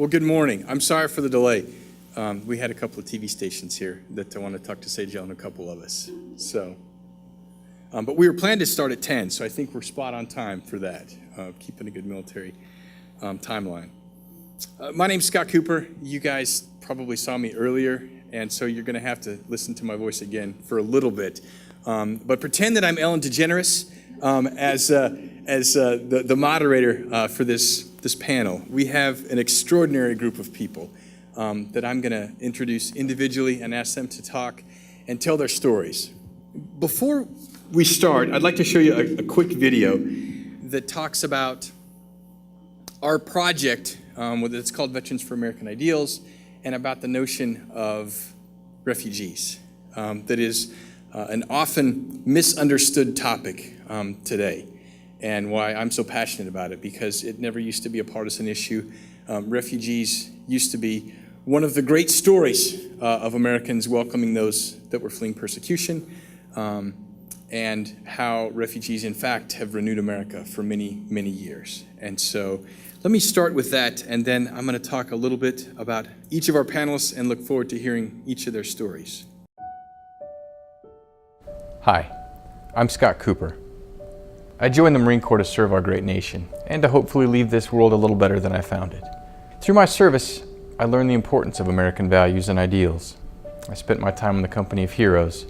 Well, good morning. I'm sorry for the delay. We had a couple of TV stations here that want to talk to Sejal and a couple of us. But we were planned to start at 10, so I think we're spot on time for that, keeping a good military timeline. My name's Scott Cooper. You guys probably saw me earlier, and so you're going to have to listen to my voice again for a little bit. But pretend that I'm Ellen DeGeneres as the moderator for this panel. We have an extraordinary group of people that I'm going to introduce individually and ask them to talk and tell their stories. Before we start, I'd like to show you a quick video that talks about our project, it's called Veterans for American Ideals, and about the notion of refugees. That is an often misunderstood topic today, and why I'm so passionate about it, because it never used to be a partisan issue. Refugees used to be one of the great stories of Americans welcoming those that were fleeing persecution, and how refugees, in fact, have renewed America for many, many years. And so let me start with that, and then I'm going to talk a little bit about each of our panelists and look forward to hearing each of their stories. Hi, I'm Scott Cooper. I joined the Marine Corps to serve our great nation and to hopefully leave this world a little better than I found it. Through my service, I learned the importance of American values and ideals. I spent my time in the company of heroes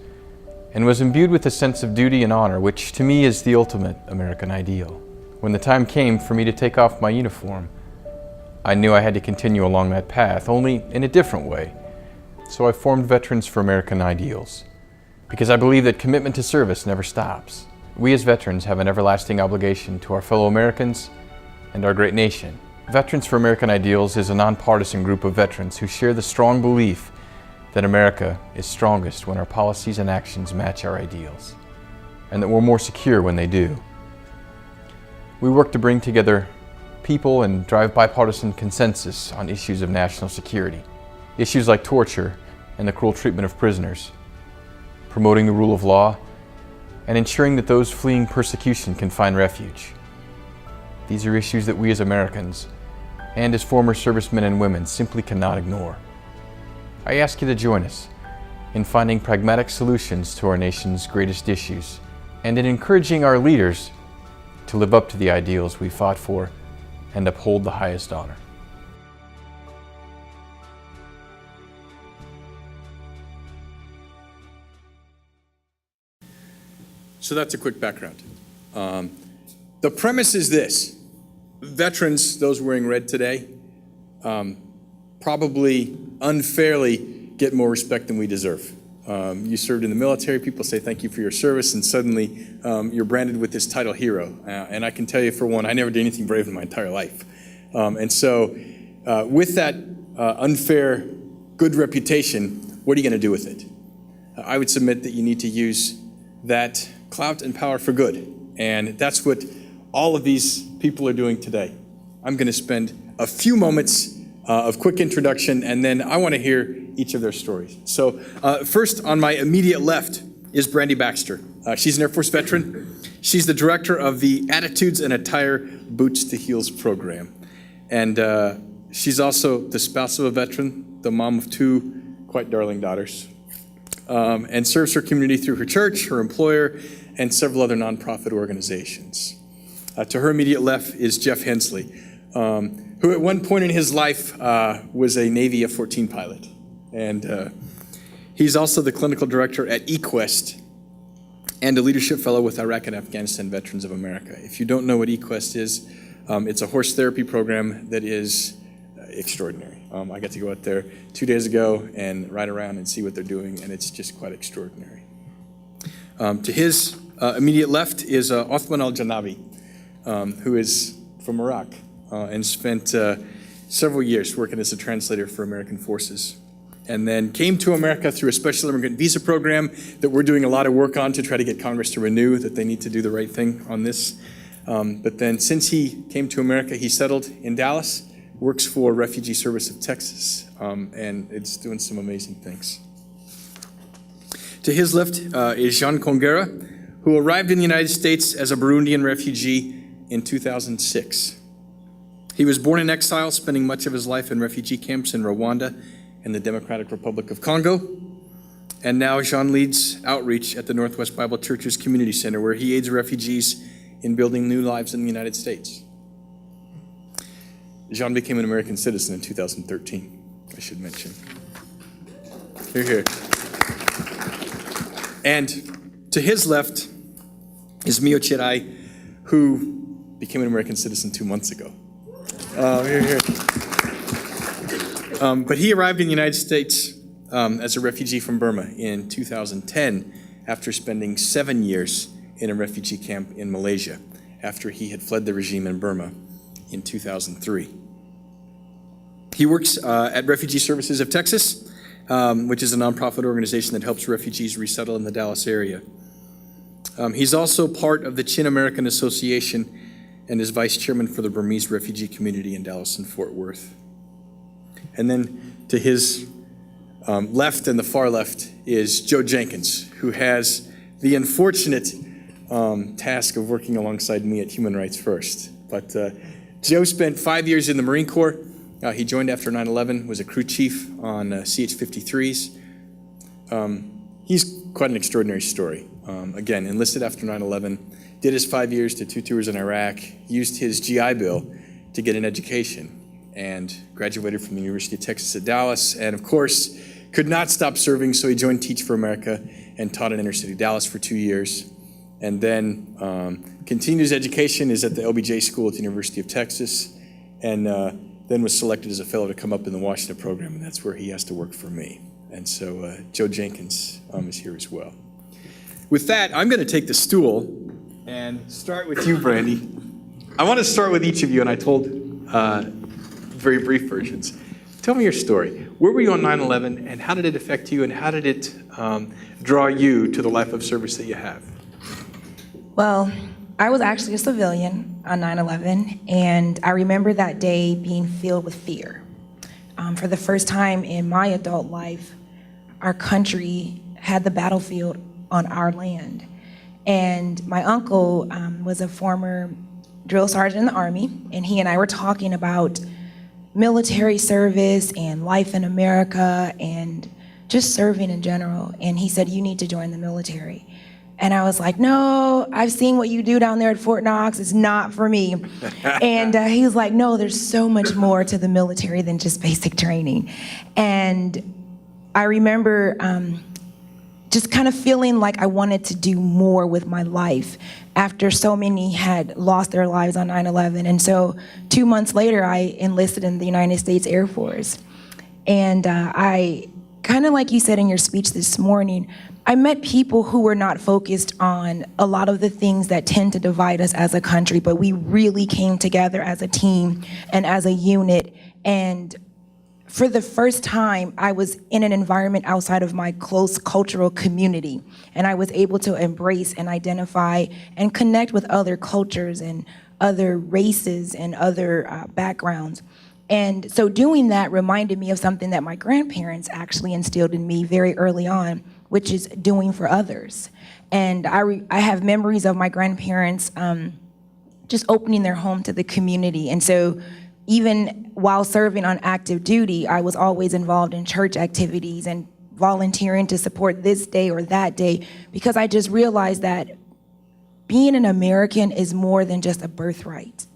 and was imbued with a sense of duty and honor, which to me is the ultimate American ideal. When the time came for me to take off my uniform, I knew I had to continue along that path, only in a different way. So I formed Veterans for American Ideals, because I believe that commitment to service never stops. We as veterans have an everlasting obligation to our fellow Americans and our great nation. Veterans for American Ideals is a nonpartisan group of veterans who share the strong belief that America is strongest when our policies and actions match our ideals, and that we're more secure when they do. We work to bring together people and drive bipartisan consensus on issues of national security. Issues like torture and the cruel treatment of prisoners, promoting the rule of law, and ensuring that those fleeing persecution can find refuge. These are issues that we as Americans, and as former servicemen and women, simply cannot ignore. I ask you to join us in finding pragmatic solutions to our nation's greatest issues, and in encouraging our leaders to live up to the ideals we fought for and uphold the highest honor. So that's a quick background. The premise is this: veterans, those wearing red today, probably unfairly get more respect than we deserve. You served in the military, people say thank you for your service, and suddenly you're branded with this title hero. And I can tell you, for one, I never did anything brave in my entire life. And so with that unfair good reputation, what are you going to do with it? I would submit that you need to use that clout and power for good. And that's what all of these people are doing today. I'm going to spend a few moments of quick introduction, and then I want to hear each of their stories. So first, on my immediate left is Brandy Baxter. She's an Air Force veteran. She's the director of the Attitudes and Attire Boots to Heels program. And she's also the spouse of a veteran, the mom of two quite darling daughters, and serves her community through her church, her employer, and several other nonprofit organizations. To her immediate left is Jeff Hensley, who at one point in his life was a Navy F-14 pilot. And he's also the clinical director at eQuest and a leadership fellow with Iraq and Afghanistan Veterans of America. If you don't know what eQuest is, it's a horse therapy program that is extraordinary. I got to go out there 2 days ago and ride around and see what they're doing, and it's just quite extraordinary. To his immediate left is Othman al-Janabi, who is from Iraq and spent several years working as a translator for American forces, and then came to America through a special immigrant visa program that we're doing a lot of work on to try to get Congress to renew, that they need to do the right thing on this. But then since he came to America, he settled in Dallas, works for Refugee Service of Texas, and it's doing some amazing things. To his left is Jean Congera, who arrived in the United States as a Burundian refugee in 2006. He was born in exile, spending much of his life in refugee camps in Rwanda and the Democratic Republic of Congo. And now Jean leads outreach at the Northwest Bible Church's Community Center, where he aids refugees in building new lives in the United States. Jean became an American citizen in 2013, I should mention. Hear, hear. And to his left is Mio Chirai, who became an American citizen 2 months ago. Hear, hear. But he arrived in the United States as a refugee from Burma in 2010 after spending 7 years in a refugee camp in Malaysia after he had fled the regime in Burma in 2003. He works at Refugee Services of Texas, which is a nonprofit organization that helps refugees resettle in the Dallas area. He's also part of the Chin American Association and is vice chairman for the Burmese refugee community in Dallas and Fort Worth. And then to his left and the far left is Joe Jenkins, who has the unfortunate task of working alongside me at Human Rights First. But Joe spent 5 years in the Marine Corps. He joined after 9/11, was a crew chief on CH-53s. He's quite an extraordinary story. Again, enlisted after 9/11, did his 5 years to 2 tours in Iraq, used his GI Bill to get an education, and graduated from the University of Texas at Dallas, and of course, could not stop serving, so he joined Teach for America and taught in inner city Dallas for 2 years, and then continued his education, is at the LBJ School at the University of Texas, and then was selected as a fellow to come up in the Washington program, and that's where he has to work for me. And so Joe Jenkins is here as well. With that, I'm going to take the stool and start with you, Brandy. I want to start with each of you, and I told very brief versions. Tell me your story. Where were you on 9/11, and how did it affect you, and how did it draw you to the life of service that you have? Well, I was actually a civilian on 9/11, and I remember that day being filled with fear. For the first time in my adult life, our country had the battlefield on our land. And my uncle was a former drill sergeant in the Army, and he and I were talking about military service and life in America and just serving in general. And he said, "You need to join the military." And I was like, "No, I've seen what you do down there at Fort Knox. It's not for me." And he was like, "No, there's so much more to the military than just basic training." And I remember just kind of feeling like I wanted to do more with my life after so many had lost their lives on 9/11. And so 2 months later, I enlisted in the United States Air Force. And I, kind of like you said in your speech this morning, I met people who were not focused on a lot of the things that tend to divide us as a country, but we really came together as a team and as a unit. And for the first time, I was in an environment outside of my close cultural community, and I was able to embrace and identify and connect with other cultures and other races and other backgrounds. And so doing that reminded me of something that my grandparents actually instilled in me very early on, which is doing for others. And I have memories of my grandparents just opening their home to the community. And so even while serving on active duty, I was always involved in church activities and volunteering to support this day or that day, because I just realized that being an American is more than just a birthright.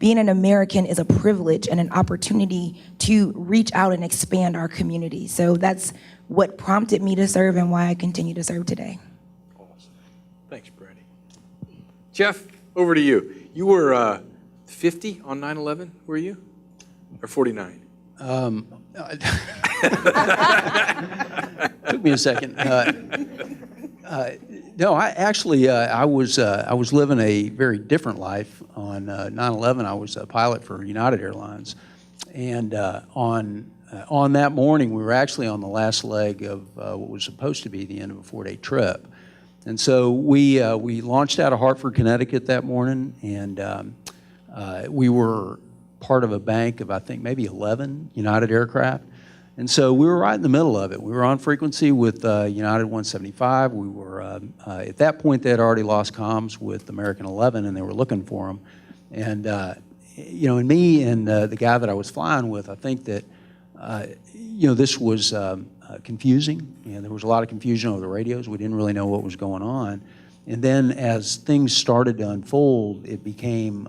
Being an American is a privilege and an opportunity to reach out and expand our community. So that's what prompted me to serve and why I continue to serve today. Awesome. Thanks, Brandy. Jeff, over to you. You were 50 on 9/11, were you? Or 49? Took me a second. No, I was living a very different life on 9/11. I was a pilot for United Airlines, and on that morning we were actually on the last leg of what was supposed to be the end of a 4-day trip, and so we launched out of Hartford, Connecticut that morning, and we were part of a bank of I think maybe 11 United aircraft. And so we were right in the middle of it. We were on frequency with United 175. We were, at that point, they had already lost comms with American 11, and they were looking for them. and me and the guy that I was flying with, I think that, this was confusing. There was a lot of confusion over the radios. We didn't really know what was going on. And then as things started to unfold, it became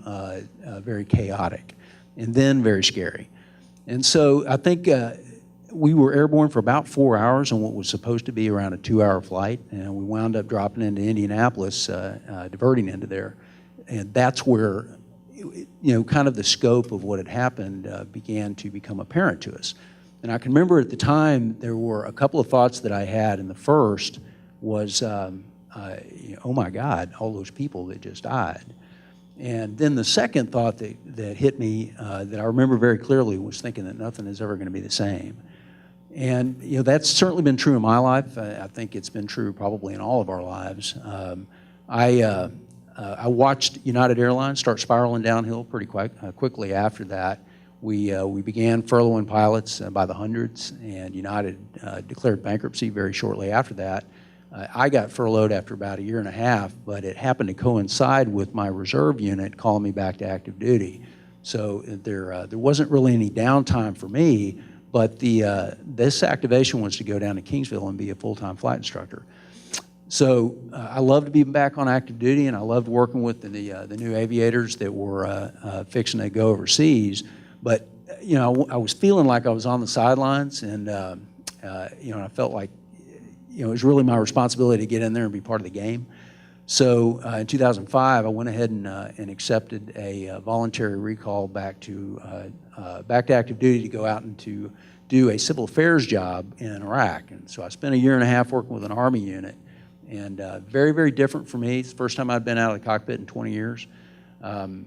very chaotic and then very scary. And so I think we were airborne for about 4 hours on what was supposed to be around a 2-hour flight, and we wound up dropping into Indianapolis, diverting into there. And that's where, kind of the scope of what had happened began to become apparent to us. And I can remember at the time there were a couple of thoughts that I had, and the first was, oh my God, all those people that just died. And then the second thought that hit me that I remember very clearly was thinking that nothing is ever going to be the same. And that's certainly been true in my life. I think it's been true probably in all of our lives. I watched United Airlines start spiraling downhill pretty quickly after that. We began furloughing pilots by the hundreds, and United declared bankruptcy very shortly after that. I got furloughed after about 1.5 years, but it happened to coincide with my reserve unit calling me back to active duty. So there wasn't really any downtime for me, but this activation was to go down to Kingsville and be a full-time flight instructor. So I loved being back on active duty, and I loved working with the new aviators that were fixing to go overseas. But I was feeling like I was on the sidelines, and I felt like it was really my responsibility to get in there and be part of the game. So in 2005, I went ahead and accepted a voluntary recall back to active duty to go out and to do a civil affairs job in Iraq. And so I spent 1.5 years working with an Army unit, and very, very different for me. It's the first time I'd been out of the cockpit in 20 years.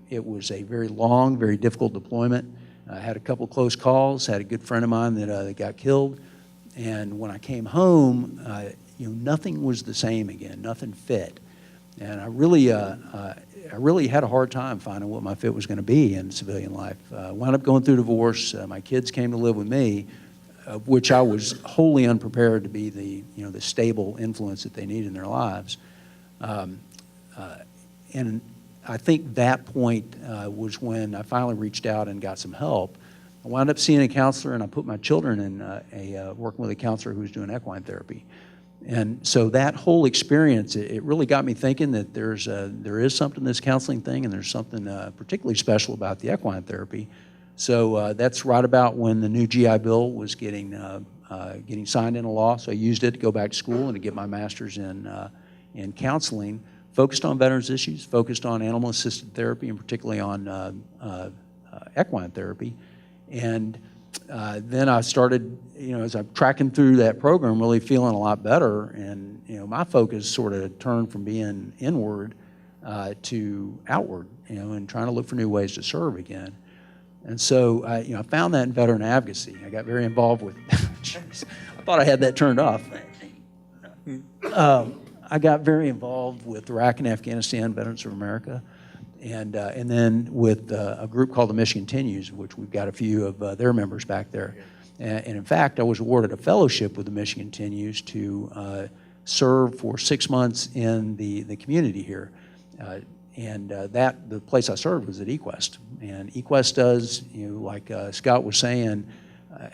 It was a very long, very difficult deployment. I had a couple close calls, had a good friend of mine that got killed. And when I came home, nothing was the same again. Nothing fit, and I really had a hard time finding what my fit was going to be in civilian life. Wound up going through divorce. My kids came to live with me, of which I was wholly unprepared to be the stable influence that they need in their lives. And I think that point was when I finally reached out and got some help. I wound up seeing a counselor, and I put my children in working with a counselor who was doing equine therapy. And so that whole experience, it really got me thinking that there is something to this counseling thing, and there's something particularly special about the equine therapy. So that's right about when the new GI Bill was getting signed into law. So I used it to go back to school and to get my master's in counseling, focused on veterans issues, focused on animal-assisted therapy, and particularly on equine therapy. And then I started, as I'm tracking through that program, really feeling a lot better. And, my focus sort of turned from being inward to outward, and trying to look for new ways to serve again. And so, I found that in veteran advocacy. I got very involved with, geez, I thought I had that turned off. I got very involved with Iraq and Afghanistan Veterans of America. And then with a group called the Michigan Continues, which we've got a few of their members back there. And in fact, I was awarded a fellowship with the Michigan Continues to serve for 6 months in the community here. The place I served was at eQuest. And eQuest does, like Scott was saying,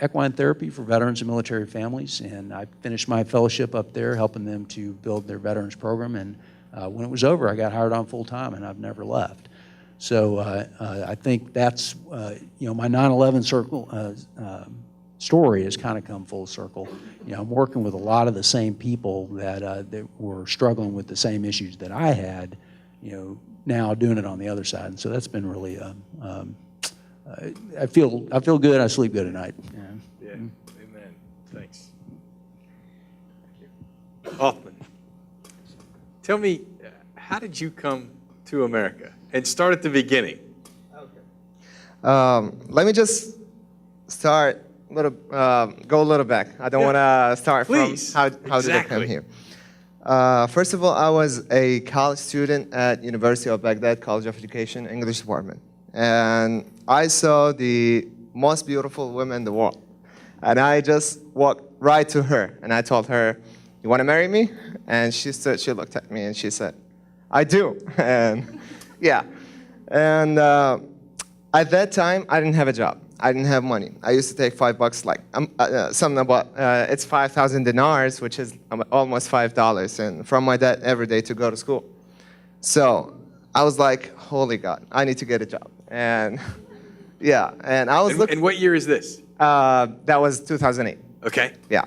equine therapy for veterans and military families. And I finished my fellowship up there, helping them to build their veterans program. And when it was over, I got hired on full time, and I've never left. So I think that's, my 9/11 circle story has kind of come full circle. I'm working with a lot of the same people that were struggling with the same issues that I had, now doing it on the other side. And so that's been really, I feel good. I sleep good at night. Yeah. Amen. Thanks. Hoffman, tell me, how did you come to America? And start at the beginning. Okay. Let me just start go a little back. I don't want to start Please. from how did I come here. First of all, I was a college student at University of Baghdad College of Education, English department. And I saw the most beautiful woman in the world. And I just walked right to her, and I told her, "You want to marry me?" And she looked at me and she said, "I do." And yeah. And At that time, I didn't have a job. I didn't have money. I used to take $5, like something about it's 5,000 dinars, which is almost $5, and from my dad every day to go to school. So I was like, holy God, I need to get a job. And yeah, and I was looking. And what year is this? That was 2008. Okay. Yeah,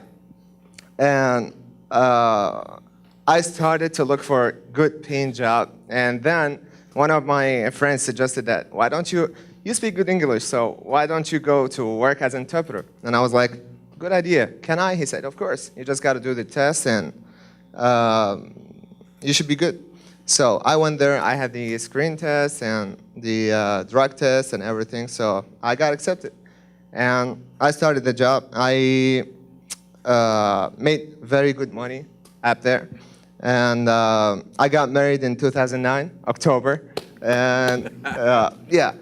and I started to look for a good paying job, and then one of my friends suggested that, why don't you speak good English, so why don't you go to work as an interpreter? And I was like, good idea. Can I? He said, of course. You just got to do the test, and you should be good. So I went there. I had the screen test and the drug test and everything, so I got accepted. And I started the job. I made very good money up there. And I got married in 2009, October. And yeah.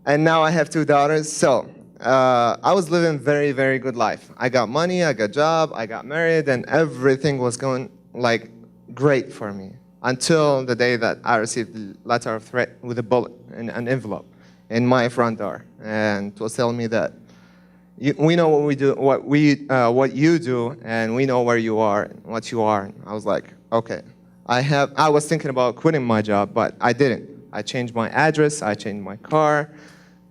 And now I have 2 daughters. So I was living very, very good life. I got money, I got job, I got married, and everything was going like great for me until the day that I received the letter of threat with a bullet in an envelope in my front door. And it was telling me that we know what we do, what you do, and we know where you are and what you are. And I was like, okay. I was thinking about quitting my job, but I didn't. I changed my address, I changed my car,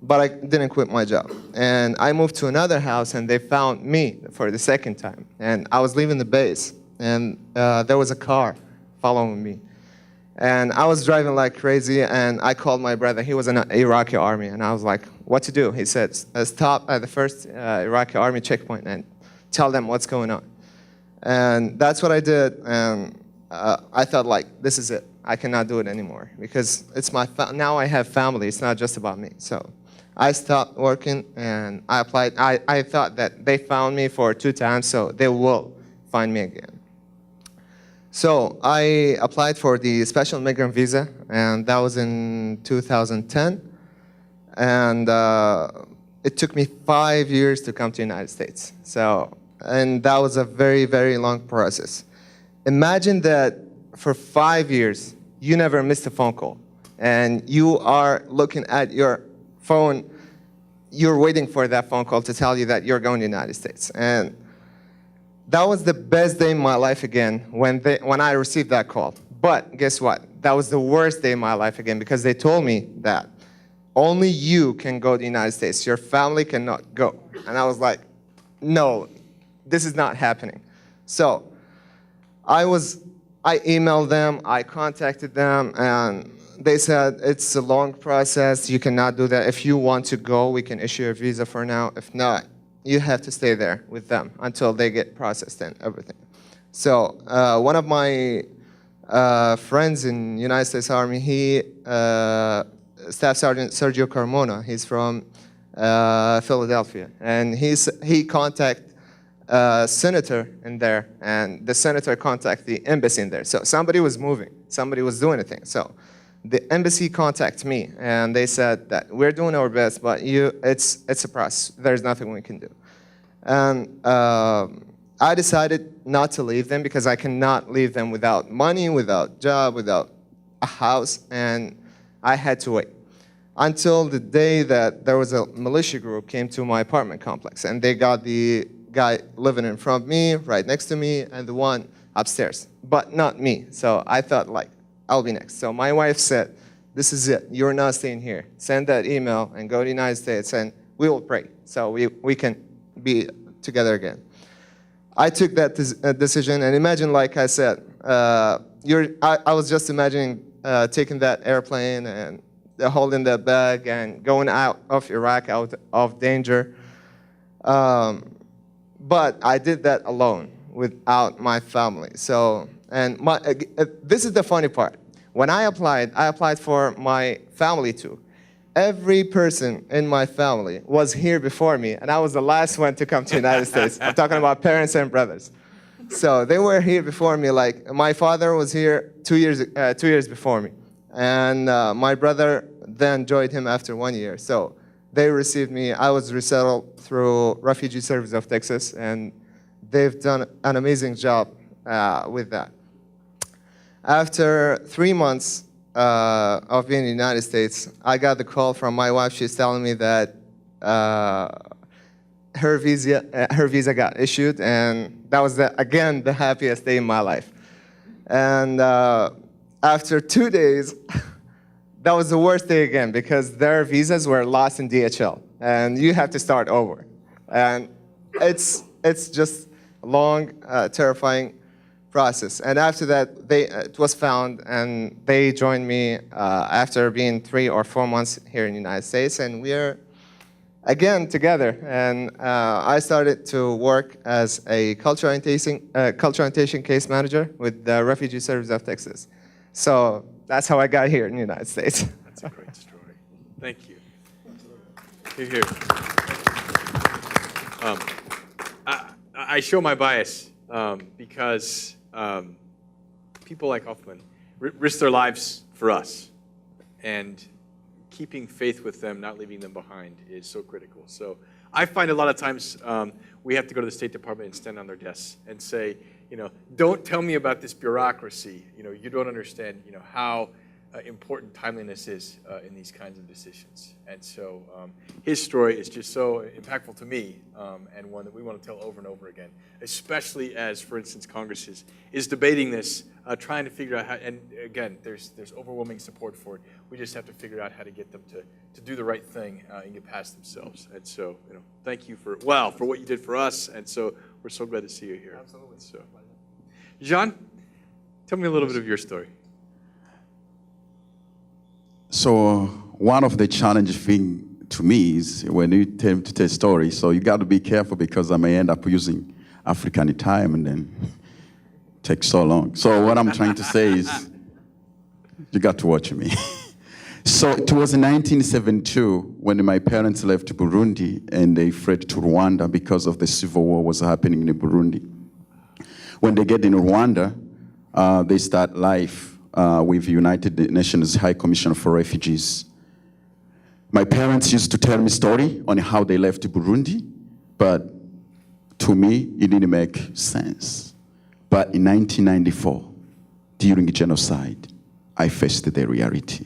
but I didn't quit my job. And I moved to another house, and they found me for the second time. And I was leaving the base, and there was a car following me. And I was driving like crazy, and I called my brother. He was in the Iraqi army, and I was like, what to do? He said, stop at the first Iraqi army checkpoint and tell them what's going on. And that's what I did, and I thought, like, this is it. I cannot do it anymore because it's now I have family. It's not just about me. So I stopped working, and I applied. I thought that they found me for 2 times, so they will find me again. So I applied for the special migrant visa, and that was in 2010. And it took me 5 years to come to the United States. And that was a very, very long process. Imagine that for 5 years, you never missed a phone call, and you are looking at your phone, you're waiting for that phone call to tell you that you're going to the United States. And that was the best day in my life again when I received that call. But guess what? That was the worst day in my life again because they told me that only you can go to the United States. Your family cannot go. And I was like, no, this is not happening. So I emailed them, I contacted them, and they said, it's a long process, you cannot do that. If you want to go, we can issue a visa for now. If not, you have to stay there with them until they get processed and everything. So one of my friends in United States Army, Staff Sergeant Sergio Carmona, he's from Philadelphia, and he contacted senator in there, and the senator contacted the embassy in there. So somebody was moving, somebody was doing a thing. So the embassy contacted me, and they said that we're doing our best, but it's a process. There's nothing we can do. And I decided not to leave them because I cannot leave them without money, without job, without a house, and I had to wait until the day that there was a militia group came to my apartment complex, and they got the guy living in front of me, right next to me, and the one upstairs, but not me. So I thought, like, I'll be next. So my wife said, this is it. You're not staying here. Send that email and go to the United States, and we will pray so we can be together again. I took that decision, and imagine, like I said, I was just imagining taking that airplane and holding that bag and going out of Iraq, out of danger. But I did that alone, without my family. So, and this is the funny part. When I applied for my family too. Every person in my family was here before me, and I was the last one to come to the United States. I'm talking about parents and brothers. So they were here before me. Like, my father was here 2 years before me, and my brother then joined him after 1 year. So they received me. I was resettled through Refugee Service of Texas, and they've done an amazing job with that. After 3 months, of being in the United States, I got the call from my wife. She's telling me that her visa got issued, and that was, again, the happiest day in my life. And after 2 days, that was the worst day again, because their visas were lost in DHL, and you have to start over. And it's just a long, terrifying process. And after that, it was found, and they joined me after being 3 or 4 months here in the United States, and we're again together. And I started to work as a cultural orientation case manager with the Refugee Service of Texas. So that's how I got here in the United States. That's a great story. Thank you. Here, here. I show my bias because people like Hoffman risk their lives for us, and keeping faith with them, not leaving them behind, is so critical. So I find a lot of times we have to go to the State Department and stand on their desks and say, don't tell me about this bureaucracy. You don't understand, how important timeliness is in these kinds of decisions. And so his story is just so impactful to me, and one that we want to tell over and over again, especially as, for instance, Congress is debating this, trying to figure out how, and again, there's overwhelming support for it. We just have to figure out how to get them to do the right thing and get past themselves. And so, thank you for what you did for us. And so we're so glad to see you here. Absolutely. So, Jean, tell me a little bit of your story. So one of the challenging things to me is when you tell to tell stories, so you got to be careful, because I may end up using African time and then take so long. So what I'm trying to say is you got to watch me. So it was in 1972 when my parents left Burundi and they fled to Rwanda because of the civil war was happening in Burundi. When they get in Rwanda, they start life with United Nations High Commission for Refugees. My parents used to tell me story on how they left Burundi, but to me, it didn't make sense. But in 1994, during the genocide, I faced the reality.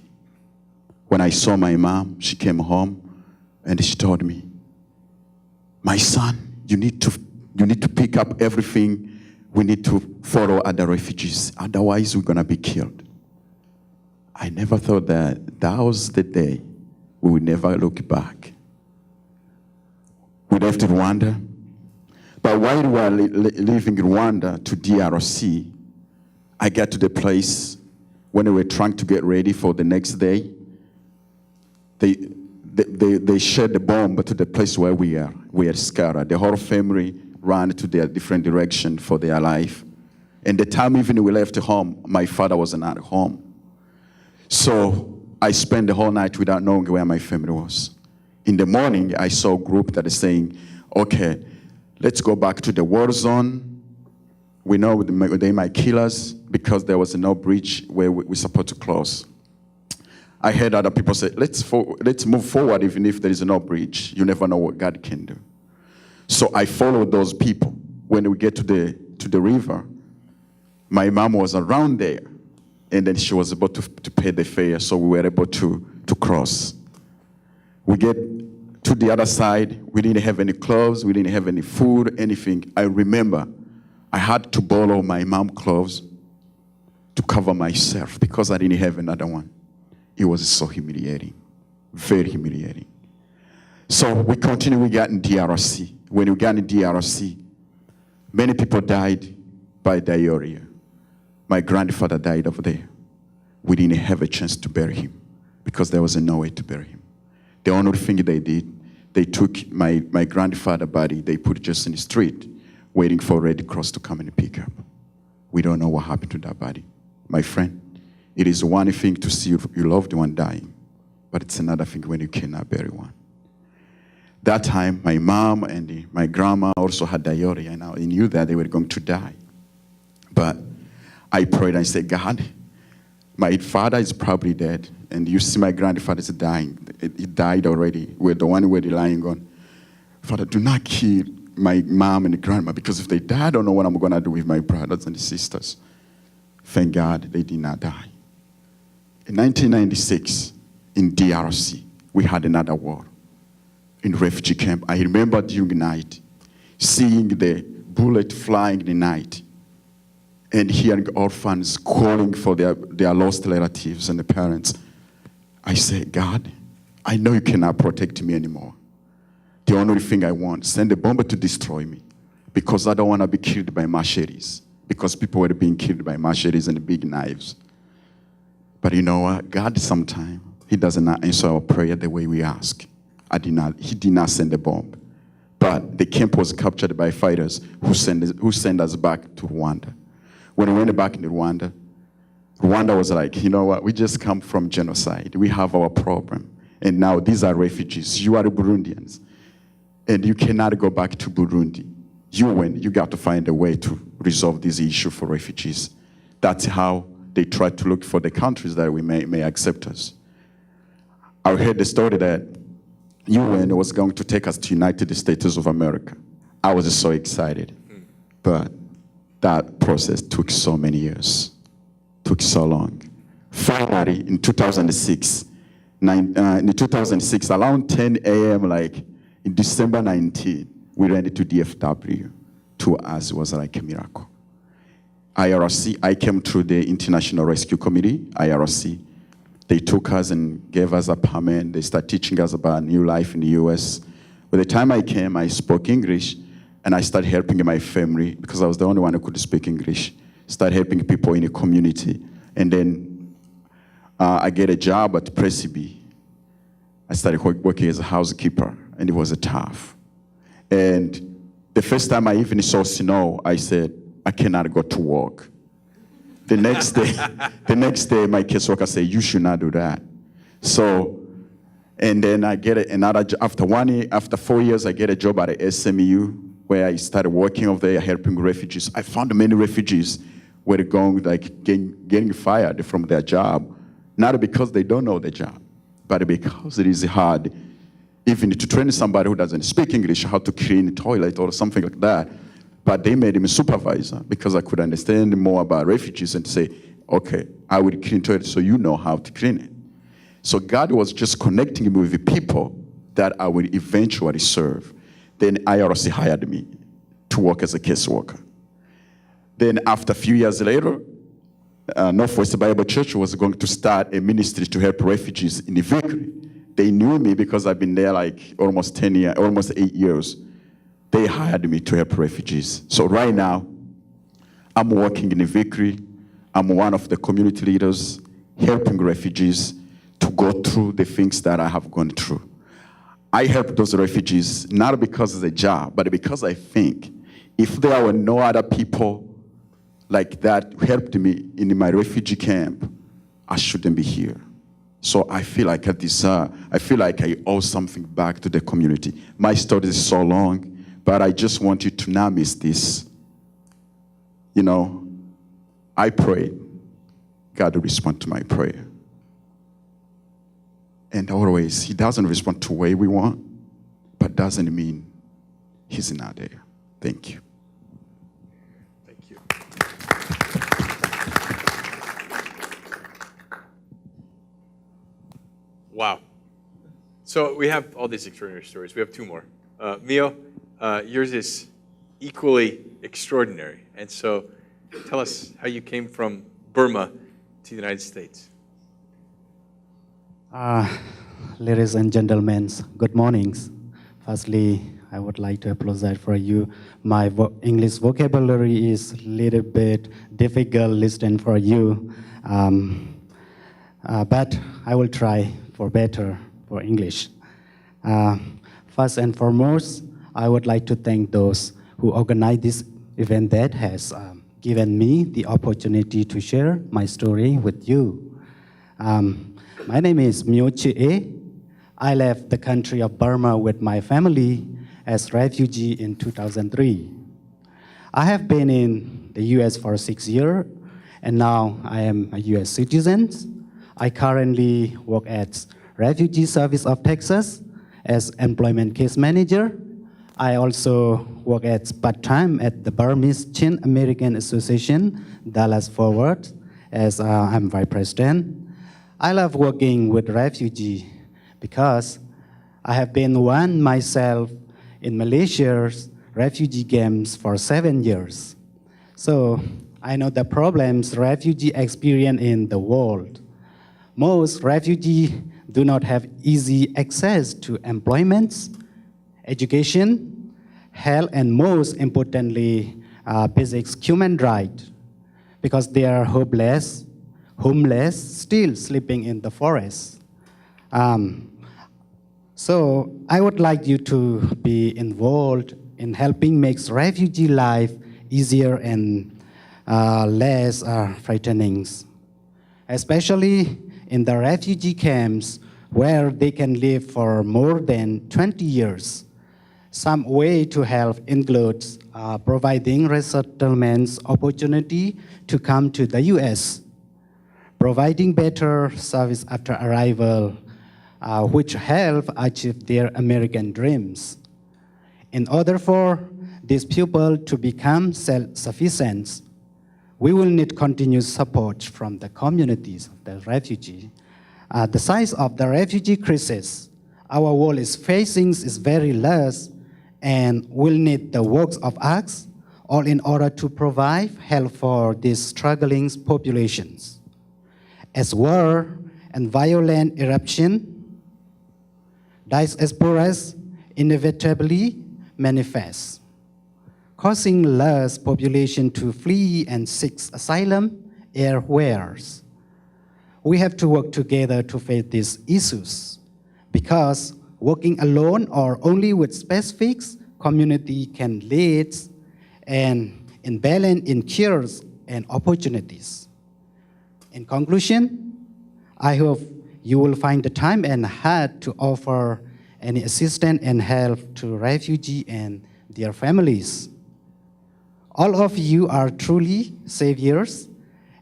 When I saw my mom, she came home and she told me, my son, you need to pick up everything. We need to follow other refugees, otherwise we're gonna be killed. I never thought that was the day we would never look back. We left Rwanda, but while we were leaving Rwanda to DRC, I got to the place when we were trying to get ready for the next day. They shared the bomb to the place where we are scattered. The whole family ran to their different direction for their life. And the time even we left home, my father wasn't at home. So I spent the whole night without knowing where my family was. In the morning, I saw a group that is saying, okay, let's go back to the war zone. We know they might kill us because there was no bridge where we're supposed to cross. I heard other people say, let's move forward even if there is no bridge. You never know what God can do. So I followed those people. When we get to the river, my mom was around there, and then she was about to pay the fare, so we were able to cross. We get to the other side. We didn't have any clothes. We didn't have any food, anything. I remember I had to borrow my mom's clothes to cover myself because I didn't have another one. It was so humiliating, very humiliating. So we continued, we got in DRC. When we got in DRC, many people died by diarrhea. My grandfather died over there. We didn't have a chance to bury him because there was no way to bury him. The only thing they did, they took my grandfather's body, they put it just in the street, waiting for Red Cross to come and pick up. We don't know what happened to that body. My friend, it is one thing to see your loved one dying, but it's another thing when you cannot bury one. That time, my mom and my grandma also had diarrhea, and I knew that they were going to die. But I prayed and said, God, my father is probably dead, and you see my grandfather is dying. He died already. We're the one we're relying on. Father, do not kill my mom and grandma, because if they die, I don't know what I'm going to do with my brothers and sisters. Thank God they did not die. In 1996, in DRC, we had another war in refugee camp. I remember during the night, seeing the bullet flying in the night and hearing orphans calling for their lost relatives and the parents. I said, God, I know you cannot protect me anymore. The only thing I want, send a bomber to destroy me, because I don't want to be killed by machetes, because people were being killed by machetes and big knives. But you know what? God sometimes, he does not answer our prayer the way we ask. He did not send a bomb. But the camp was captured by fighters who sent us back to Rwanda. When we went back to Rwanda, Rwanda was like, you know what? We just come from genocide. We have our problem. And now these are refugees. You are Burundians. And you cannot go back to Burundi. You got to find a way to resolve this issue for refugees. That's how they try to look for the countries that we may accept us. I heard the story that UN was going to take us to United States of America. I was so excited. But that process took so many years, took so long. Finally, in 2006, around 10 a.m., like in December 19, we ran to DFW. To us, it was like a miracle. IRC, I came through the International Rescue Committee, IRC. They took us and gave us a permit. They started teaching us about new life in the US. By the time I came, I spoke English, and I started helping my family, because I was the only one who could speak English. Started helping people in the community. And then I get a job at Presibi. I started working as a housekeeper, and it was tough. And the first time I even saw snow, I said, I cannot go to work. The next day, my caseworker said, you should not do that. So, and then I get another job. After 4 years, I get a job at a SMU, where I started working over there, helping refugees. I found many refugees were going, like, getting fired from their job, not because they don't know the job, but because it is hard, even to train somebody who doesn't speak English how to clean a toilet or something like that. But they made him a supervisor, because I could understand more about refugees and say, okay, I will clean toilets so you know how to clean it. So God was just connecting me with the people that I would eventually serve. Then IRC hired me to work as a caseworker. Then after a few years later, Northwest Bible Church was going to start a ministry to help refugees in the Victory. They knew me because I've been there like almost 8 years. They hired me to help refugees. So right now, I'm working in the Victory. I'm one of the community leaders helping refugees to go through the things that I have gone through. I help those refugees not because it's a job, but because I think if there were no other people like that who helped me in my refugee camp, I shouldn't be here. So I feel like I owe something back to the community. My story is so long, but I just want you to not miss this. You know, I pray, God will respond to my prayer. And always, he doesn't respond to the way we want, but doesn't mean he's not there. Thank you. Thank you. Wow. So we have all these extraordinary stories. We have two more. Mio, yours is equally extraordinary. And so tell us how you came from Burma to the United States. Ladies and gentlemen, good mornings. Firstly, I would like to apologize for you. My English vocabulary is a little bit difficult listening for you, but I will try for better for English. First and foremost, I would like to thank those who organized this event that has given me the opportunity to share my story with you. My name is Myo Chee. I left the country of Burma with my family as refugee in 2003. I have been in the US for 6 years, and now I am a US citizen. I currently work at Refugee Service of Texas as employment case manager. I also work part-time at the Burmese Chin American Association, Dallas Forward, as I'm vice president. I love working with refugees because I have been one myself in Malaysia's refugee camps for 7 years. So I know the problems refugees experience in the world. Most refugees do not have easy access to employment, education, health, and most importantly, basic human rights, because they are hopeless, homeless, still sleeping in the forest. So I would like you to be involved in helping make refugee life easier and less frightening, especially in the refugee camps where they can live for more than 20 years. Some way to help includes providing resettlement opportunity to come to the U.S., providing better service after arrival, which help achieve their American dreams. In order for these people to become self-sufficient, we will need continuous support from the communities of the refugee. The size of the refugee crisis our world is facing is very large, and will need the works of us all in order to provide help for these struggling populations. As war and violent eruption, diasporas inevitably manifest, causing large population to flee and seek asylum elsewhere. We have to work together to face these issues, because working alone or only with specific community can lead an imbalance in cures and opportunities. In conclusion, I hope you will find the time and heart to offer any assistance and help to refugees and their families. All of you are truly saviors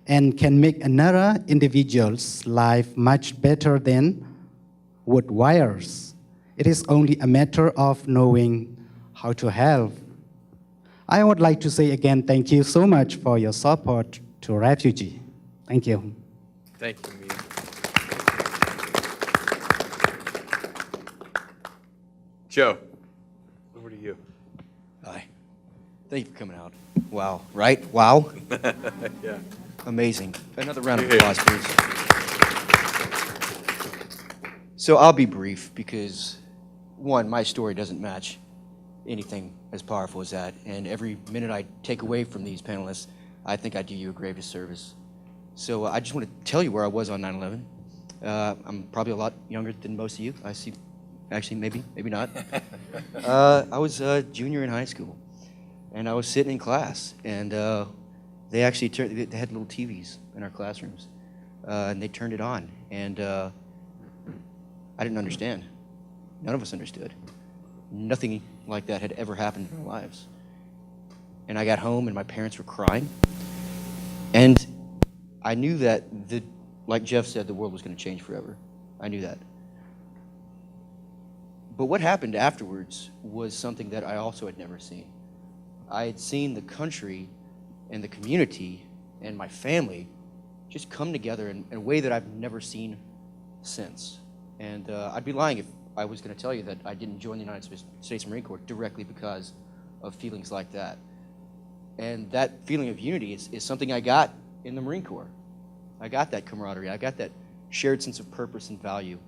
and can make another individual's life much better than wood wires. It is only a matter of knowing how to help. I would like to say again, thank you so much for your support to refugees. Thank you. Thank you, Mia. Joe, over to you. Hi. Thank you for coming out. Wow, right? Wow. Yeah. Amazing. Another round of Yeah. applause, please. So I'll be brief because, one, my story doesn't match anything as powerful as that. And every minute I take away from these panelists, I think I do you a grave disservice. So I just want to tell you where I was on 9/11. I'm probably a lot younger than most of you. I see. Actually, maybe not. I was a junior in high school, and I was sitting in class, and they actually they had little TVs in our classrooms, and they turned it on, and I didn't understand. None of us understood. Nothing like that had ever happened in our lives. And I got home, and my parents were crying, and I knew that, like Jeff said, the world was going to change forever. I knew that. But what happened afterwards was something that I also had never seen. I had seen the country and the community and my family just come together in a way that I've never seen since. And I'd be lying if I was going to tell you that I didn't join the United States Marine Corps directly because of feelings like that. And that feeling of unity is something I got in the Marine Corps. I got that camaraderie. I got that shared sense of purpose and value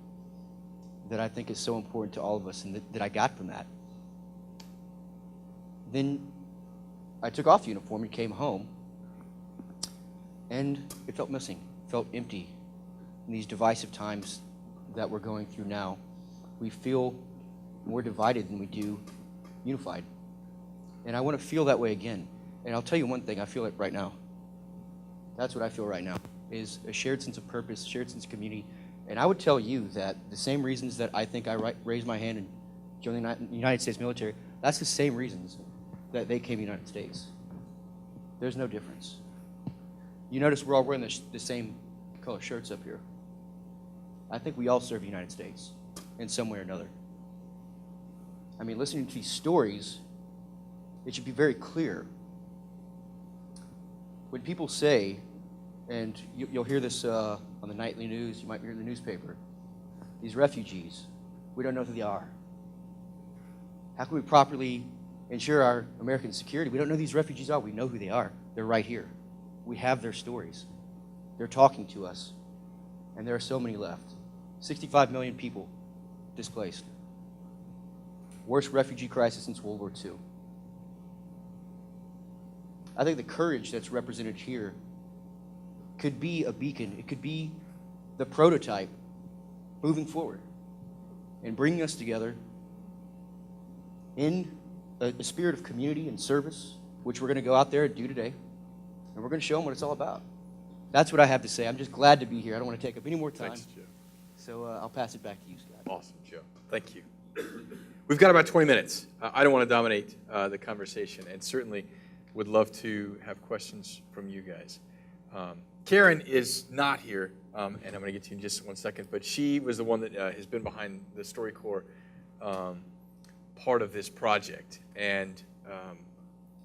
that I think is so important to all of us, and that I got from that. Then I took off the uniform and came home, and it felt missing, felt empty. In these divisive times that we're going through now, we feel more divided than we do unified. And I want to feel that way again. And I'll tell you one thing, I feel it right now. That's what I feel right now, is a shared sense of purpose, shared sense of community. And I would tell you that the same reasons that I think I raised my hand and joined the United States military, that's the same reasons that they came to the United States. There's no difference. You notice we're all wearing the same color shirts up here. I think we all serve the United States in some way or another. I mean, listening to these stories, it should be very clear. When people say, and you'll hear this on the nightly news, you might hear in the newspaper. These refugees, we don't know who they are. How can we properly ensure our American security? We don't know who these refugees are. We know who they are. They're right here. We have their stories. They're talking to us. And there are so many left. 65 million people displaced. Worst refugee crisis since World War II. I think the courage that's represented here could be a beacon. It could be the prototype moving forward and bringing us together in a spirit of community and service, which we're going to go out there and do today, and we're going to show them what it's all about. That's what I have to say. I'm just glad to be here. I don't want to take up any more time. Thanks, Joe. So I'll pass it back to you, Scott. Awesome, Joe. Thank you. We've got about 20 minutes. I don't want to dominate the conversation, and certainly would love to have questions from you guys. Karen is not here, and I'm going to get to you in just one second, but she was the one that has been behind the StoryCorps part of this project. And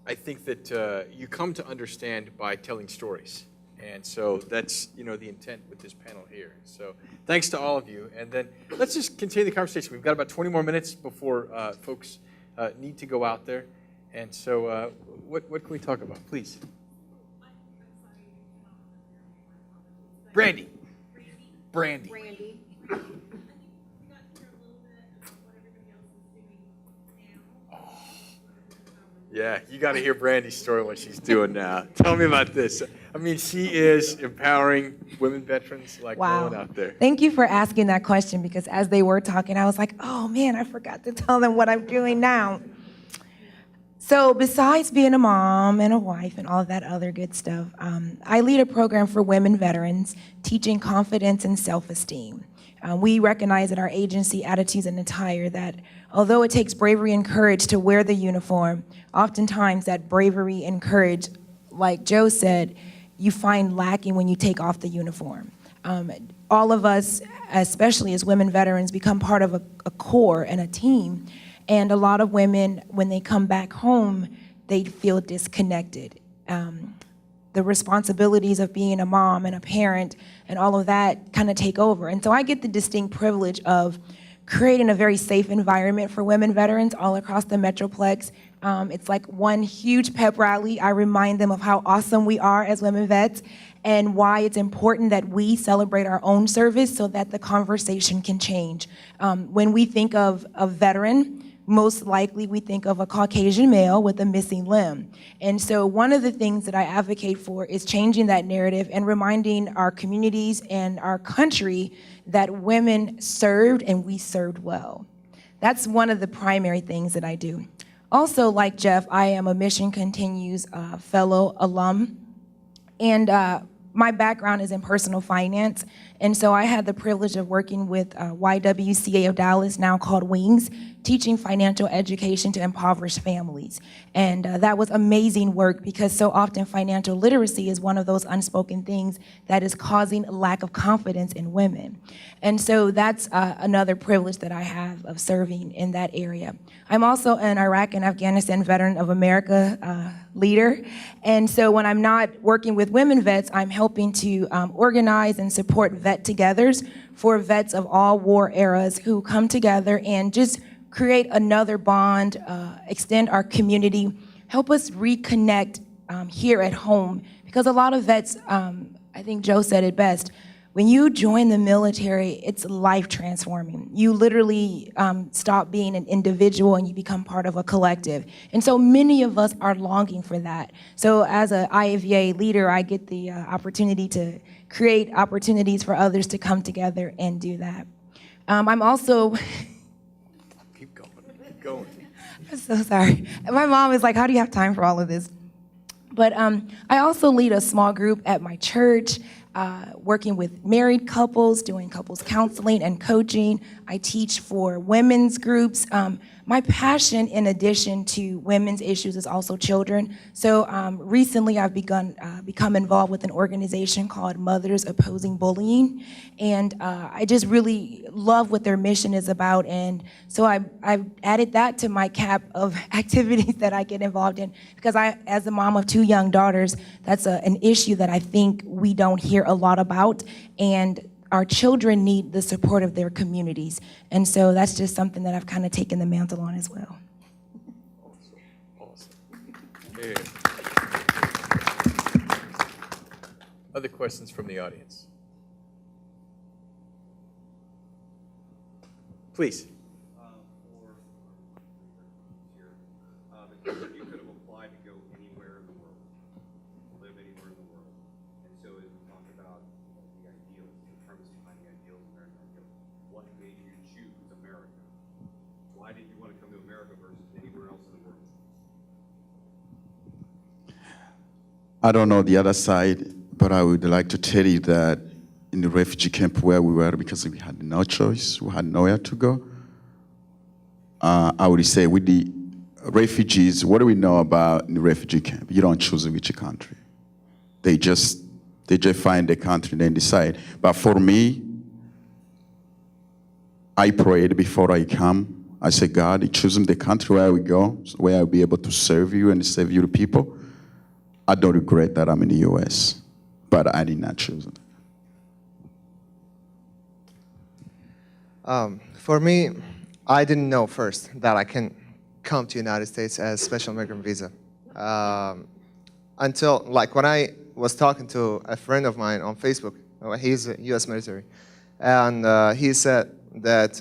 I think that you come to understand by telling stories. And so that's, the intent with this panel here. So thanks to all of you. And then let's just continue the conversation. We've got about 20 more minutes before folks need to go out there. And so what can we talk about? Please. Brandy. Brandy. Yeah, you got to hear Brandy's story, what she's doing now. Tell me about this. I mean, she is empowering women veterans like no one out there. Thank you for asking that question, because as they were talking, I was like, oh man, I forgot to tell them what I'm doing now. So besides being a mom and a wife and all of that other good stuff, I lead a program for women veterans, teaching confidence and self-esteem. We recognize at our agency, Attitudes and Attire, that although it takes bravery and courage to wear the uniform, oftentimes that bravery and courage, like Joe said, you find lacking when you take off the uniform. All of us, especially as women veterans, become part of a core and a team. And a lot of women, when they come back home, they feel disconnected. The responsibilities of being a mom and a parent and all of that kind of take over. And so I get the distinct privilege of creating a very safe environment for women veterans all across the Metroplex. It's like one huge pep rally. I remind them of how awesome we are as women vets and why it's important that we celebrate our own service so that the conversation can change. When we think of a veteran, most likely we think of a Caucasian male with a missing limb. And so one of the things that I advocate for is changing that narrative and reminding our communities and our country that women served and we served well. That's one of the primary things that I do. Also, like Jeff, I am a Mission Continues fellow alum. And my background is in personal finance. And so I had the privilege of working with YWCA of Dallas, now called WINGS, teaching financial education to impoverished families. And that was amazing work, because so often financial literacy is one of those unspoken things that is causing a lack of confidence in women. And so that's another privilege that I have of serving in that area. I'm also an Iraq and Afghanistan Veteran of America leader. And so when I'm not working with women vets, I'm helping to organize and support vet-togethers for vets of all war eras who come together and just create another bond, extend our community, help us reconnect here at home. Because a lot of vets, I think Joe said it best, when you join the military, it's life transforming. You literally stop being an individual and you become part of a collective. And so many of us are longing for that. So as an IAVA leader, I get the opportunity to create opportunities for others to come together and do that. I'm also... Keep going. I'm so sorry. My mom is like, how do you have time for all of this? But I also lead a small group at my church, working with married couples, doing couples counseling and coaching. I teach for women's groups. My passion, in addition to women's issues, is also children. So recently I've become involved with an organization called Mothers Opposing Bullying. And I just really love what their mission is about. And so I've added that to my cap of activities that I get involved in. Because as the mom of 2 young daughters, that's an issue that I think we don't hear a lot about. And our children need the support of their communities. And so that's just something that I've kind of taken the mantle on as well. Awesome. Yeah. Other questions from the audience? Please. Because you could have applied to go anywhere in the world, live anywhere in the world. And so as we talk about the ideals, the premise behind the ideals, American ideals, what made you choose America? Why did you want to come to America versus anywhere else in the world? I don't know the other side, but I would like to tell you that in the refugee camp where we were, because we had no choice, we had nowhere to go, I would say with the refugees, what do we know about in the refugee camp? You don't choose which country. They just find the country and then decide. But for me, I prayed before I come. I said, God, you choose the country where we go, so where I'll be able to serve you and serve your people. I don't regret that I'm in the U.S., but I did not choose it. For me, I didn't know first that I can come to United States as special migrant visa. Until, like, when I was talking to a friend of mine on Facebook, he's a U.S. military, and he said that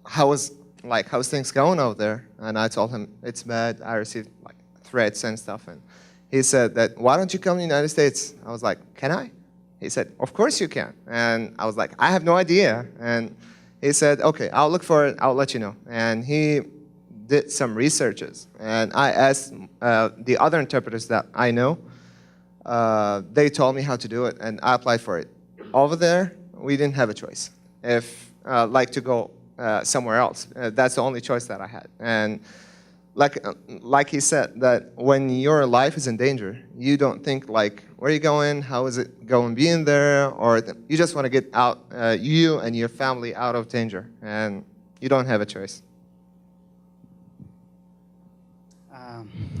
how's things going out there? And I told him it's bad. I received like threats and stuff, and he said that, why don't you come to the United States? I was like, can I? He said, of course you can. And I was like, I have no idea. And he said, okay, I'll look for it, I'll let you know. And he did some researches. And I asked the other interpreters that I know, they told me how to do it, and I applied for it. Over there, we didn't have a choice. If, like, to go somewhere else, that's the only choice that I had. And like he said, that when your life is in danger, you don't think like, where are you going? How is it going being there? Or you just want to get out, you and your family out of danger, and you don't have a choice.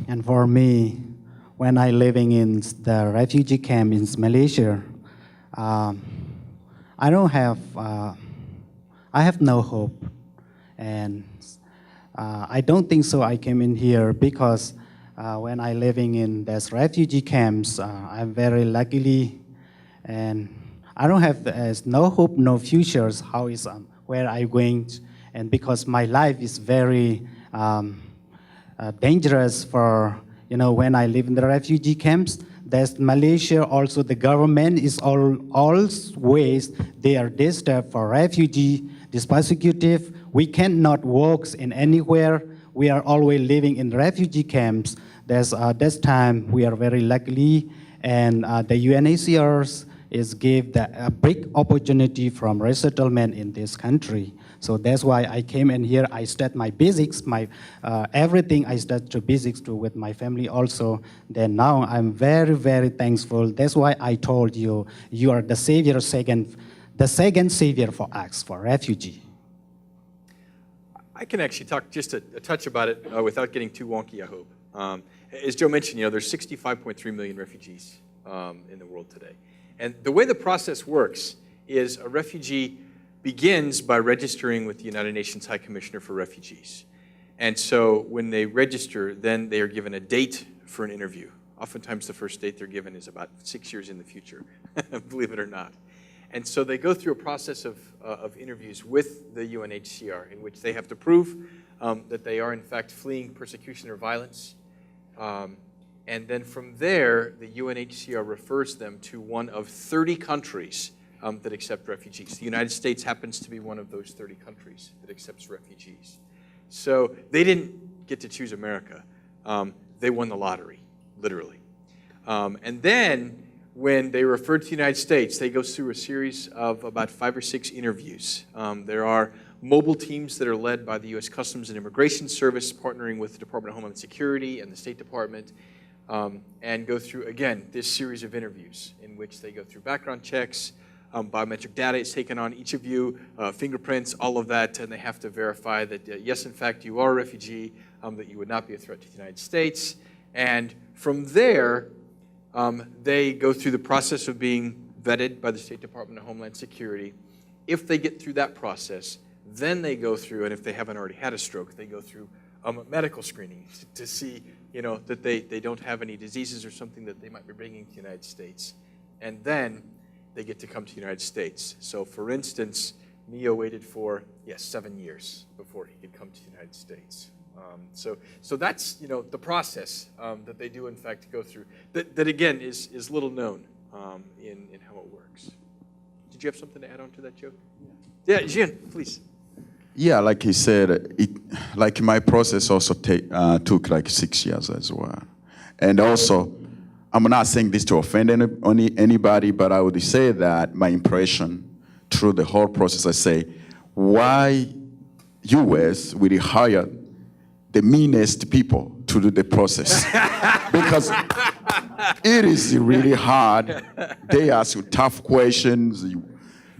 And for me, when I living in the refugee camp in Malaysia, I have no hope, and I don't think so. I came in here because when I living in these refugee camps, I'm very luckily, and I don't have no hope, no futures. How is where I going, and because my life is very dangerous for when I live in the refugee camps. There's Malaysia also. The government is always they are disturbed for refugee, this persecutive. We cannot walk in anywhere. We are always living in refugee camps. There's this time we are very lucky, and the UNHCR is give a big opportunity from resettlement in this country. So that's why I came in here. I start my basics, my everything. I start to basics too with my family also. Then now I'm very, very thankful. That's why I told you, you are the savior, the second savior for us, for refugee. I can actually talk just a touch about it without getting too wonky, I hope. As Joe mentioned, there's 65.3 million refugees in the world today. And the way the process works is a refugee begins by registering with the United Nations High Commissioner for Refugees. And so when they register, then they are given a date for an interview. Oftentimes the first date they're given is about 6 years in the future, believe it or not. And so they go through a process of interviews with the UNHCR in which they have to prove that they are in fact fleeing persecution or violence. And then from there, the UNHCR refers them to one of 30 countries that accept refugees. The United States happens to be one of those 30 countries that accepts refugees. So they didn't get to choose America. They won the lottery, literally. And then when they refer to the United States, they go through a series of about 5 or 6 interviews. There are mobile teams that are led by the U.S. Customs and Immigration Service, partnering with the Department of Homeland Security and the State Department, and go through, again, this series of interviews in which they go through background checks, biometric data is taken on each of you, fingerprints, all of that, and they have to verify that, yes, in fact, you are a refugee, that you would not be a threat to the United States. And from there, they go through the process of being vetted by the State Department of Homeland Security. If they get through that process, then they go through, and if they haven't already had a stroke, they go through medical screening to see, that they don't have any diseases or something that they might be bringing to the United States. And then they get to come to the United States. So for instance, Mio waited for, 7 years before he could come to the United States. So that's, the process that they do, in fact, go through. That again, is little known in how it works. Did you have something to add on to that, Joe? Yeah, Jean, please. Yeah, like he said, like my process also took like 6 years as well. And also, I'm not saying this to offend anybody, but I would say that my impression through the whole process, I say, why U.S. will hire the meanest people to do the process? Because it is really hard. They ask you tough questions.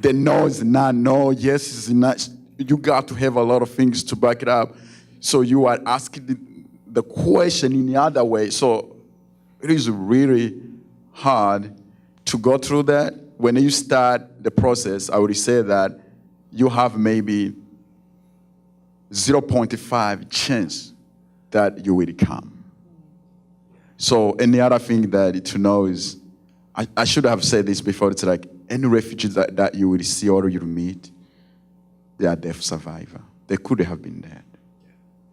The no is not no, yes is not. You got to have a lot of things to back it up. So you are asking the question in the other way. So it is really hard to go through that. When you start the process, I would say that you have maybe 0.5 chance that you will come. So, and the other thing that to know is, I should have said this before, it's like any refugees that you will see or you will meet, they are deaf survivor. They could have been dead.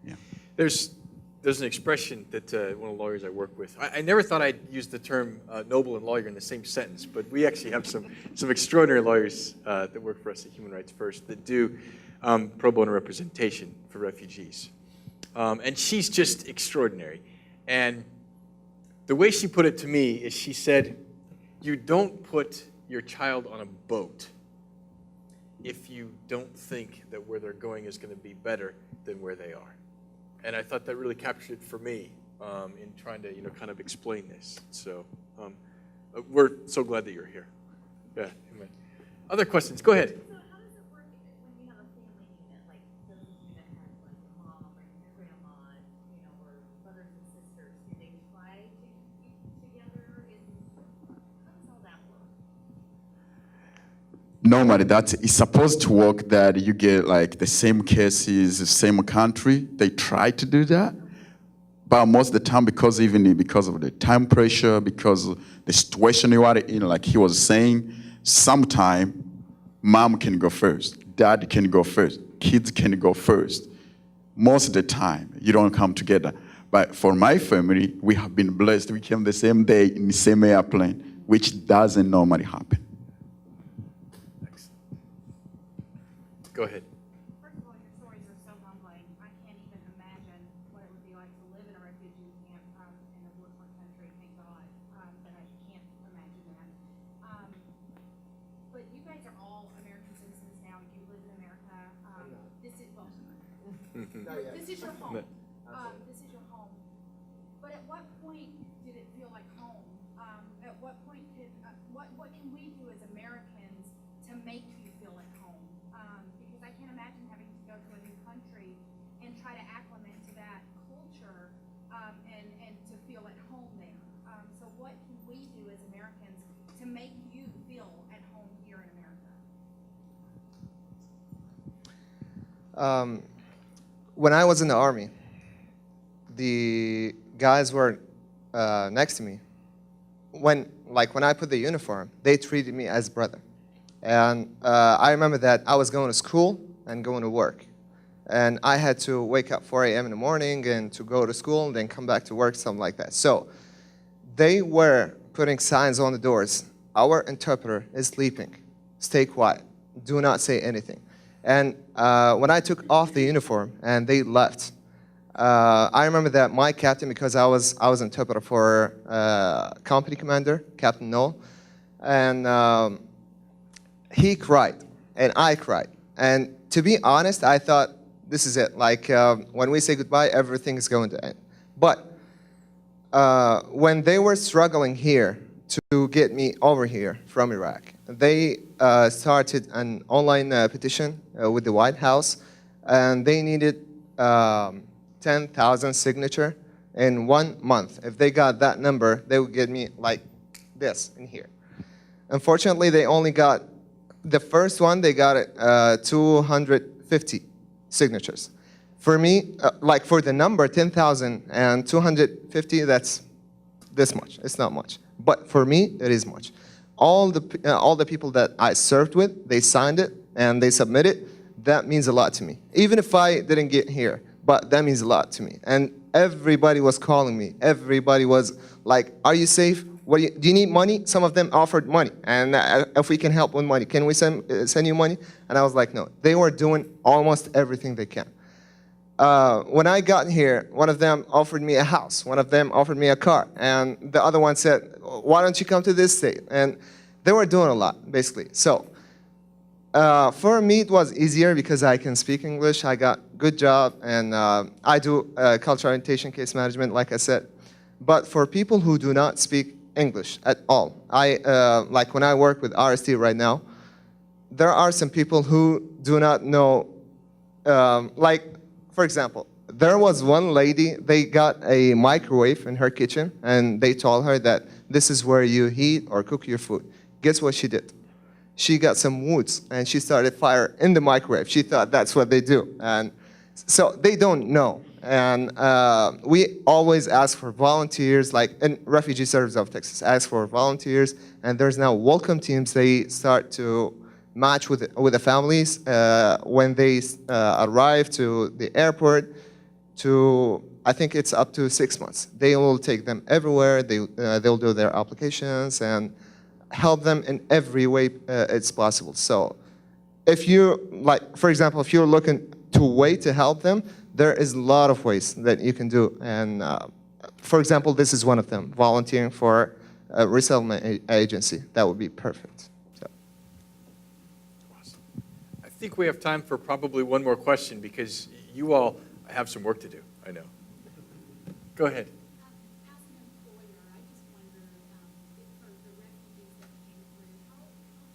Yeah. There's an expression that one of the lawyers I work with, I never thought I'd use the term noble and lawyer in the same sentence, but we actually have some extraordinary lawyers that work for us at Human Rights First that do pro bono representation for refugees. And she's just extraordinary. And the way she put it to me is she said, you don't put your child on a boat if you don't think that where they're going is going to be better than where they are. And I thought that really captured it for me in trying to, kind of explain this. So we're so glad that you're here. Yeah. Amen. Other questions? Go ahead. So how does it work when you have a family unit, like does the student have like a mom or grandma, or brothers and sisters? Do they try to keep together? How does all that work? Normally, it's supposed to work that you get like the same cases, the same country. They try to do that. But most of the time, because of the time pressure, because of the situation you are in, like he was saying, sometime mom can go first, dad can go first, kids can go first. Most of the time, you don't come together. But for my family, we have been blessed. We came the same day in the same airplane, which doesn't normally happen. Go ahead. First of all, your stories are so humbling. I can't even imagine what it would be like to live in a refugee camp in a war-torn country. Thank God that I can't imagine that. But you guys are all American citizens now. You live in America. This is this is your home. This is your home. But at what point did it feel like home? At what point what can we do as Americans to make you feel at home? Because I can't imagine having to go to a new country and try to acclimate to that culture and to feel at home there. So what can we do as Americans to make you feel at home here in America? When I was in the Army, the guys were next to me. When I put the uniform, they treated me as brother. And I remember that I was going to school and going to work. And I had to wake up 4 a.m. in the morning and to go to school and then come back to work, something like that. So they were putting signs on the doors. Our interpreter is sleeping. Stay quiet. Do not say anything. And when I took off the uniform and they left, I remember that my captain, because I was interpreter for company commander, Captain Noel, and he cried, and I cried. And to be honest, I thought this is it. Like when we say goodbye, everything is going to end. But when they were struggling here to get me over here from Iraq, they started an online petition with the White House, and they needed 10,000 signature in 1 month. If they got that number, they would get me like this in here. Unfortunately, they only got, the first one, they got it 250 signatures. For me, like for the number 10,000 and 250, that's this much. It's not much. But for me, it is much. All the people that I served with, they signed it and they submitted. That means a lot to me. Even if I didn't get here, but that means a lot to me. And everybody was calling me. Everybody was like, are you safe? Do you need money? Some of them offered money. And if we can help with money, can we send you money? And I was like, no. They were doing almost everything they can. When I got here, one of them offered me a house. One of them offered me a car. And the other one said, why don't you come to this state? And they were doing a lot, basically. So for me, it was easier because I can speak English. I got good job, and I do cultural orientation case management, like I said. But for people who do not speak English at all, like when I work with RST right now, there are some people who do not know, like, for example, there was one lady, they got a microwave in her kitchen, and they told her that this is where you heat or cook your food. Guess what she did? She got some woods, and she started fire in the microwave. She thought that's what they do. And so they don't know. And we always ask for volunteers, like in Refugee Service of Texas, ask for volunteers, and there's now welcome teams. They start to match with the families when they arrive to the airport. I think it's up to 6 months. They will take them everywhere. They'll do their applications and help them in every way it's possible. So if you, like, for example, if you're looking to way to help them, there is a lot of ways that you can do. And for example, this is one of them, volunteering for a resettlement agency. That would be perfect. So. I think we have time for probably one more question because you all have some work to do, I know. Go ahead. As an employer, I just wonder, for the refugees that came through, how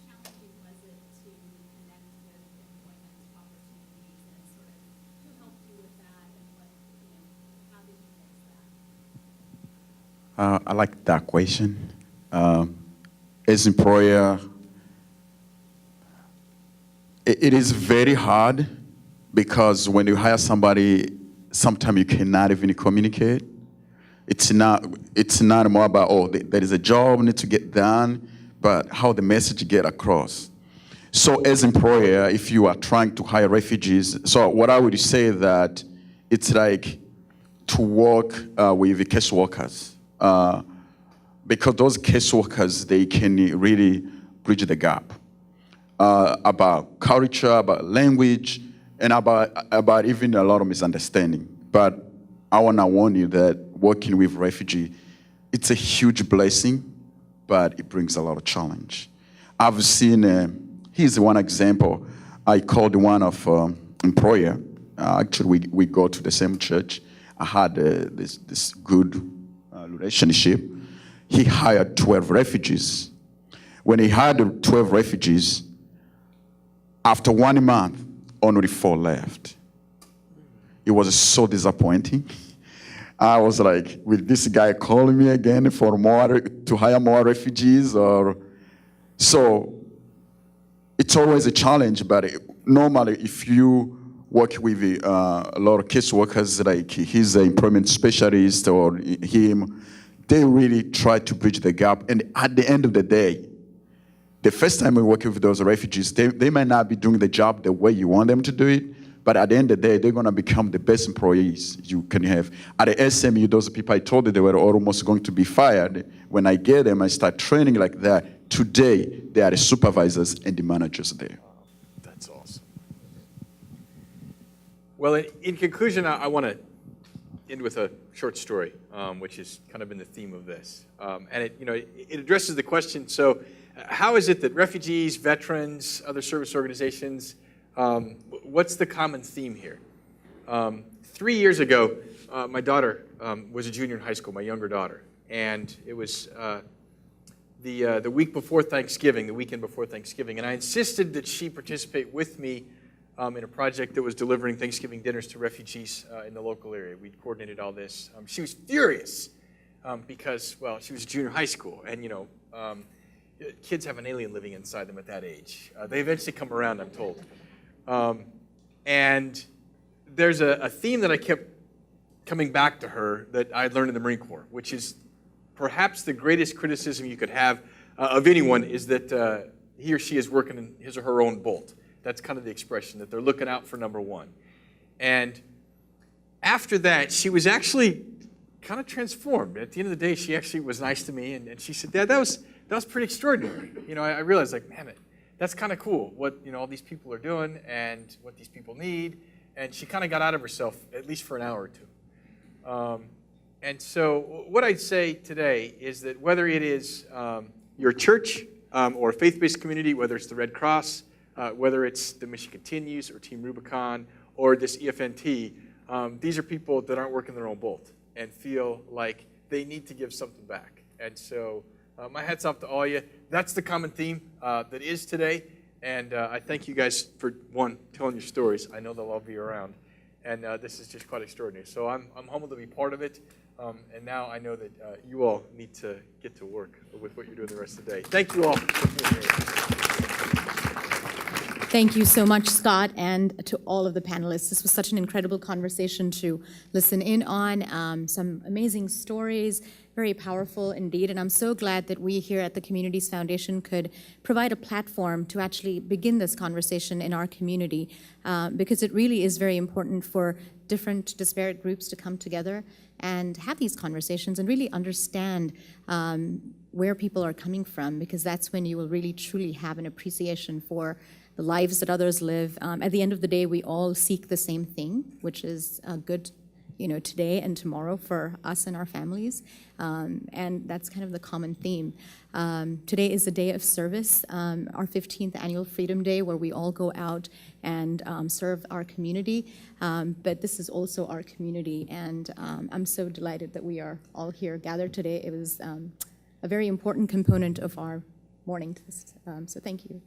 challenging was it to connect with employment opportunities and sort of who helped you with that and what, how did you fix that? I like that question. As employer, it is very hard because when you hire somebody, sometimes you cannot even communicate. It's not more about, oh, there is a job need to get done, but how the message get across. So as employer, if you are trying to hire refugees, so what I would say that it's like to work with the case workers. Because those case workers, they can really bridge the gap about culture, about language, and about even a lot of misunderstanding. But I want to warn you that working with refugee, it's a huge blessing, but it brings a lot of challenge. I've seen, here's one example. I called one of employer. Actually, we go to the same church. I had this good relationship. He hired 12 refugees. When he hired 12 refugees, after 1 month, only 4 left. It was so disappointing. I was like, will this guy calling me again for more, to hire more refugees? Or so it's always a challenge, but normally if you work with a lot of case workers, like he's an employment specialist or him, they really try to bridge the gap. And at the end of the day, the first time we work with those refugees, they might not be doing the job the way you want them to do it, but at the end of the day, they're going to become the best employees you can have. At the SMU, those people I told you they were almost going to be fired. When I get them, I start training like that. Today, they are the supervisors and the managers there. That's awesome. Well, in conclusion, I want to end with a short story, which is kind of in the theme of this. And it addresses the question, so how is it that refugees, veterans, other service organizations, what's the common theme here? 3 years ago, my daughter was a junior in high school, my younger daughter, and it was the week before Thanksgiving, the weekend before Thanksgiving, and I insisted that she participate with me in a project that was delivering Thanksgiving dinners to refugees in the local area. We'd coordinated all this. She was furious because, well, she was a junior high school, and you know, kids have an alien living inside them at that age. They eventually come around, I'm told. And there's a theme that I kept coming back to her that I learned in the Marine Corps, which is perhaps the greatest criticism you could have of anyone is that he or she is working in his or her own bolt. That's kind of the expression, that they're looking out for number one. And after that, she was actually kind of transformed. At the end of the day, she actually was nice to me, and she said, Dad, that was pretty extraordinary. You know, I realized, like, man, that's kind of cool, what, you know, all these people are doing and what these people need. And she kind of got out of herself, at least for an hour or two. And so what I'd say today is that whether it is your church or a faith-based community, whether it's the Red Cross, whether it's the Mission Continues or Team Rubicon or this EFNT, these are people that aren't working their own bolt and feel like they need to give something back. And so my hat's off to all of you. That's the common theme that is today. And I thank you guys for, one, telling your stories. I know they'll all be around. And this is just quite extraordinary. So I'm humbled to be part of it. And now I know that you all need to get to work with what you're doing the rest of the day. Thank you all for being here. Thank you so much, Scott, and to all of the panelists. This was such an incredible conversation to listen in on. Some amazing stories, very powerful indeed. And I'm so glad that we here at the Communities Foundation could provide a platform to actually begin this conversation in our community, because it really is very important for different disparate groups to come together and have these conversations and really understand where people are coming from, because that's when you will really truly have an appreciation for the lives that others live. At the end of the day, we all seek the same thing, which is good, you know, today and tomorrow for us and our families. And that's kind of the common theme. Today is a day of service, our 15th annual Freedom Day, where we all go out and serve our community. But this is also our community, and I'm so delighted that we are all here gathered today. It was a very important component of our morning. So thank you.